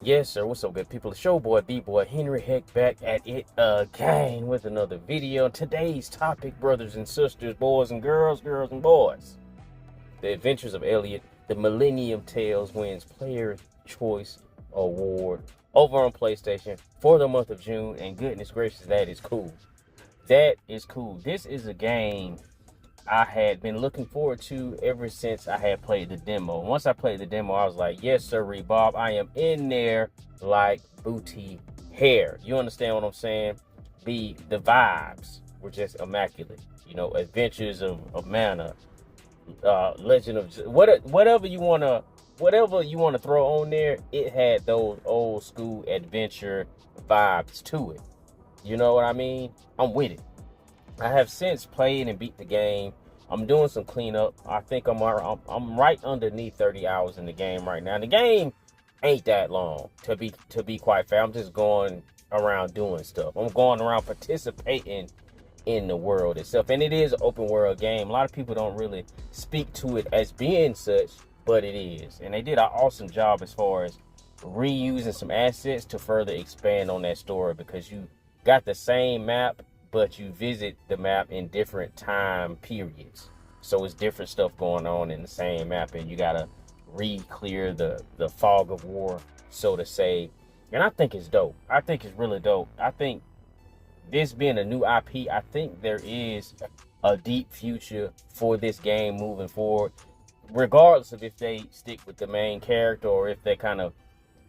Yes, sir. What's up, good people? The show boy, B-boy, Henry Heck back at it again with another video. Today's topic, brothers and sisters, boys and girls, girls and boys. The Adventures of Elliot, the Millennium Tales wins Player Choice Award over on PlayStation for the month of June. And goodness gracious, that is cool. That is cool. This is a game I had been looking forward to ever since I had played the demo. Once I played the demo, I was like, yes, sir, Bob, I am in there like booty hair. You understand what I'm saying? The vibes were just immaculate. You know, Adventures of Mana, Legend of whatever you wanna throw on there. It had those old school adventure vibes to it. You know what I mean? I'm with it. I have since played and beat the game. I'm doing some cleanup. I think I'm right underneath 30 hours in the game right now. The game ain't that long, to be quite fair. I'm just going around doing stuff. I'm going around participating in the world itself. And it is an open world game. A lot of people don't really speak to it as being such, but it is. And they did an awesome job as far as reusing some assets to further expand on that story, because you got the same map, but you visit the map in different time periods. So it's different stuff going on in the same map, and you gotta re-clear the fog of war, so to say. And I think it's dope. I think it's really dope. I think this being a new IP, I think there is a deep future for this game moving forward, regardless of if they stick with the main character or if they kind of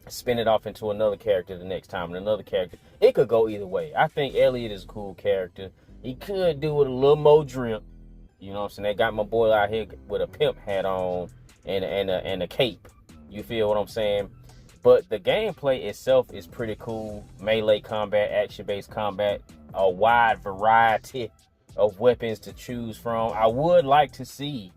spin it off into another character the next time and another character. It could go either way. I think Elliot is a cool character. He could do with a little more drip. You know what I'm saying? They got my boy out here with a pimp hat on and a cape. You feel what I'm saying? But the gameplay itself is pretty cool. Melee combat, action-based combat, a wide variety of weapons to choose from. I would like to see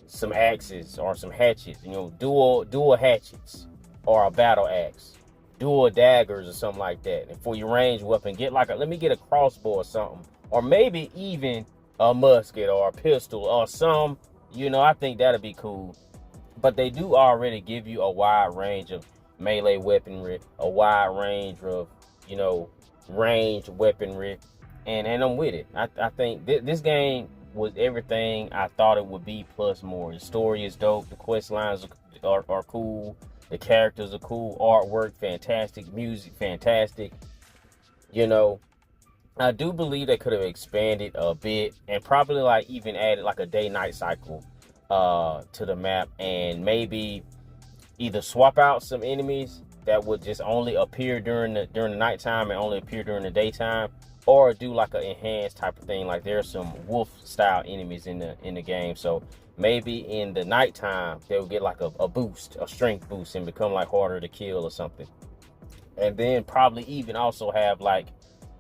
some axes or some hatchets, you know, dual hatchets, or a battle axe, dual daggers or something like that. And for your range weapon, let me get a crossbow or something, or maybe even a musket or a pistol or some, you know, I think that'd be cool. But they do already give you a wide range of melee weaponry, a wide range of, you know, ranged weaponry, and I'm with it. I think this game was everything I thought it would be, plus more. The story is dope, the quest lines are cool, the characters are cool, artwork fantastic, music fantastic. You know, I do believe they could have expanded a bit and probably like even added like a day-night cycle to the map, and maybe either swap out some enemies that would just only appear during the nighttime and only appear during the daytime, or do like an enhanced type of thing. Like there's some wolf style enemies in the game, so maybe in the nighttime they'll get like a boost, a strength boost, and become like harder to kill or something. And then probably even also have like,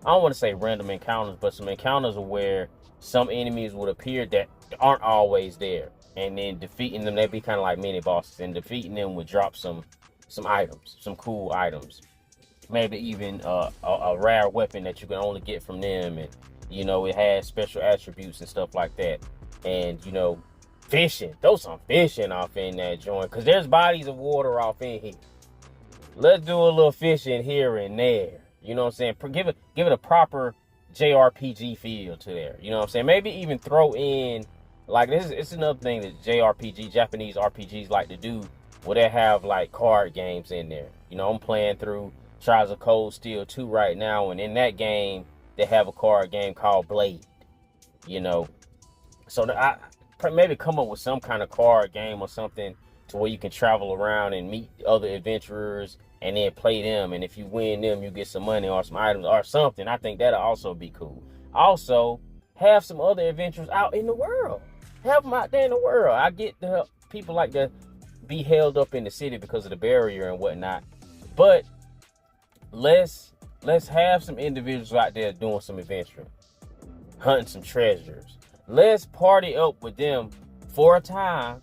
I don't want to say random encounters, but some encounters where some enemies would appear that aren't always there, and then defeating them, they'd be kind of like mini bosses, and defeating them would drop some items, some cool items. Maybe even a rare weapon that you can only get from them, and you know, it has special attributes and stuff like that. And you know, fishing, throw some fishing off in that joint, because there's bodies of water off in here. Let's do a little fishing here and there. You know what I'm saying? Give it a proper JRPG feel to there. You know what I'm saying? Maybe even throw in, like, it's another thing that Japanese RPGs like to do, where they have like card games in there. You know, I'm playing through Trials of Cold Steel 2 right now, and in that game they have a card game called Blade. You know, so I maybe come up with some kind of card game or something to where you can travel around and meet other adventurers and then play them, and if you win them, you get some money or some items or something. I think that'll also be cool. Also, have some other adventurers out in the world. Have them out there in the world. I get the people like to be held up in the city because of the barrier and whatnot, but let's have some individuals out there doing some adventuring, hunting some treasures. Let's party up with them for a time,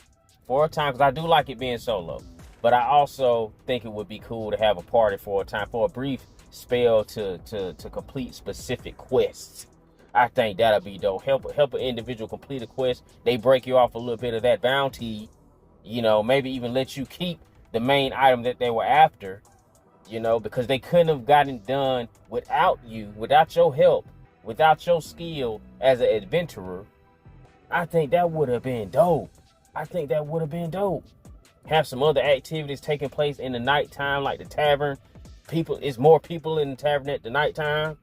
because I do like it being solo. But I also think it would be cool to have a party for a time, for a brief spell to complete specific quests. I think that'll be dope. Help an individual complete a quest. They break you off a little bit of that bounty, you know, maybe even let you keep the main item that they were after, because they couldn't have gotten it done without you, without your help, without your skill as an adventurer. I think that would have been dope. Have some other activities taking place in the nighttime, like the tavern. It's more people in the tavern at the nighttime.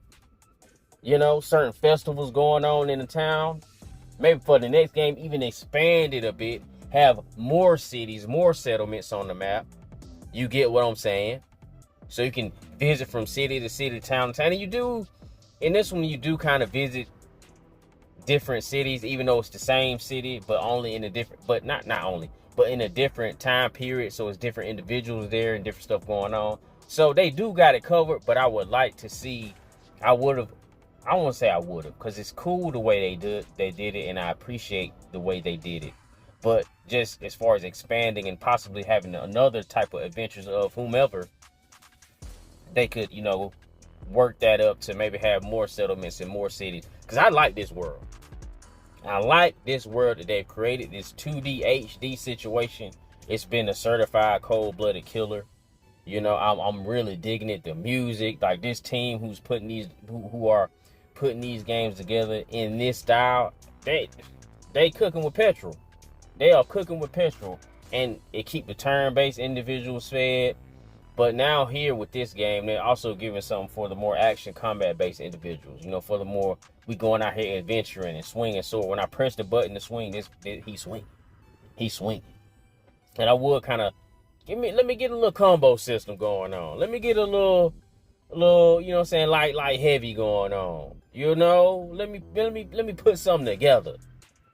Certain festivals going on in the town. Maybe for the next game, even expand it a bit. Have more cities, more settlements on the map. You get what I'm saying? So you can visit from city to city, town to town. And in this one, you do kind of visit different cities, even though it's the same city, but only in a different, but not only, but in a different time period. So it's different individuals there and different stuff going on. So they do got it covered, but I would like to see, I won't say I would have, because it's cool the way they did it, and I appreciate the way they did it. But just as far as expanding and possibly having another type of adventures of whomever, they could, work that up to maybe have more settlements in more cities. Because I like this world. I like this world that they've created, this 2D HD situation. It's been a certified cold-blooded killer. I'm really digging it. The music, like this team who are putting these games together in this style, they cooking with petrol. They are cooking with petrol, and it keep the turn-based individuals fed. But now here with this game, they're also giving something for the more action combat-based individuals. For the more we going out here adventuring and swinging sword. When I press the button to swing, he's swinging. And I would kind of let me get a little combo system going on. Let me get a little, light heavy going on. Let me put something together.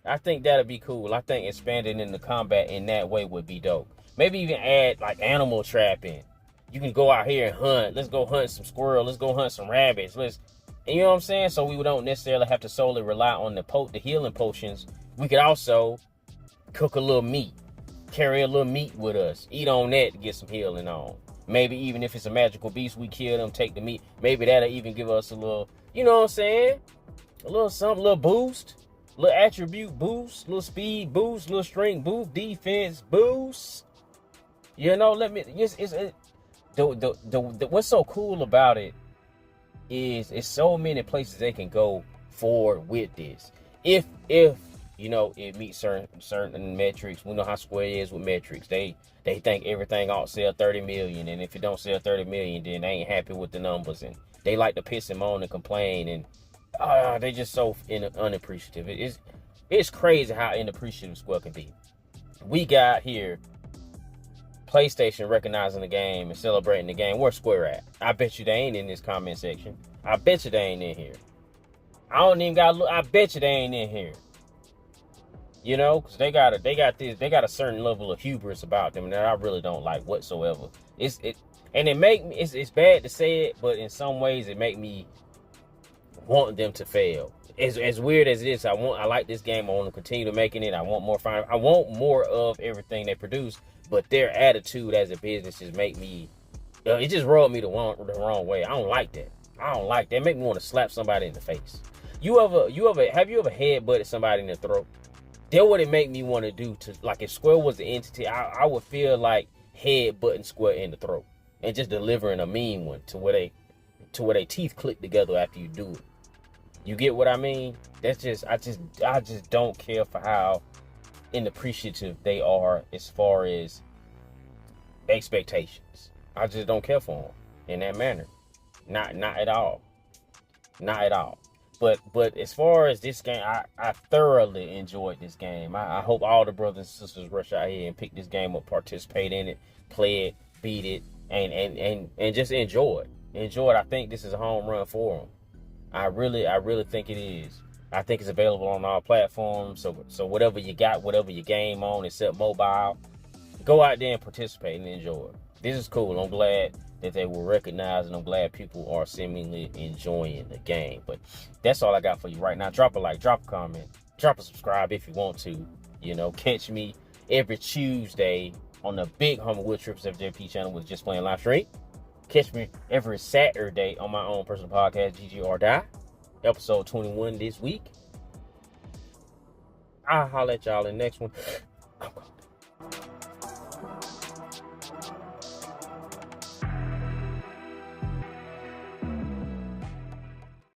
I think that'd be cool. I think expanding into combat in that way would be dope. Maybe even add like animal trapping. You can go out here and hunt. Let's go hunt some squirrels. Let's go hunt some rabbits. You know what I'm saying? So we don't necessarily have to solely rely on the healing potions. We could also cook a little meat. Carry a little meat with us. Eat on that to get some healing on. Maybe even if it's a magical beast, we kill them, take the meat. Maybe that'll even give us a little, you know what I'm saying? A little something, a little boost. A little attribute boost. A little speed boost. A little strength boost. Defense boost. What's so cool about it is it's so many places they can go forward with this. If it meets certain metrics. We know how Square is with metrics. They think everything ought to sell 30 million, and if it don't sell 30 million, then they ain't happy with the numbers, and they like to piss them on and complain, and they just so unappreciative. It's crazy how unappreciative Square can be. We got here PlayStation recognizing the game and celebrating the game. Where's Square at? I bet you they ain't in this comment section. I bet you they ain't in here. I don't even gotta look. I bet you they ain't in here. Because they got a certain level of hubris about them that I really don't like whatsoever. It's bad to say it, but in some ways it make me want them to fail. As weird as it is, I like this game. I want to continue to making it. I want more fun. I want more of everything they produce. But their attitude as a business just make me, it just rubbed me the wrong way. I don't like that. It make me want to slap somebody in the face. Have you ever headbutted somebody in the throat? That what it make me want to do to, like, if Square was the entity, I would feel like headbutting Square in the throat and just delivering a mean one to where they teeth click together after you do it. You get what I mean? I just don't care for how inappreciative they are as far as expectations. I just don't care for them in that manner. Not at all. But as far as this game, I thoroughly enjoyed this game. I hope all the brothers and sisters rush out here and pick this game up, participate in it, play it, beat it, and just enjoy it. I think this is a home run for them. I really think it is. I think it's available on all platforms. So whatever you got, whatever your game on, except mobile, go out there and participate and enjoy it. This is cool. I'm glad that they were recognized, and I'm glad people are seemingly enjoying the game. But that's all I got for you right now. Drop a like, drop a comment, drop a subscribe if you want to. Catch me every Tuesday on the big Humble Wood Trips FJP channel with Just Playing Live Stream. Catch me every Saturday on my own personal podcast, GG or Die. Episode 21 this week. I'll holler at y'all in the next one.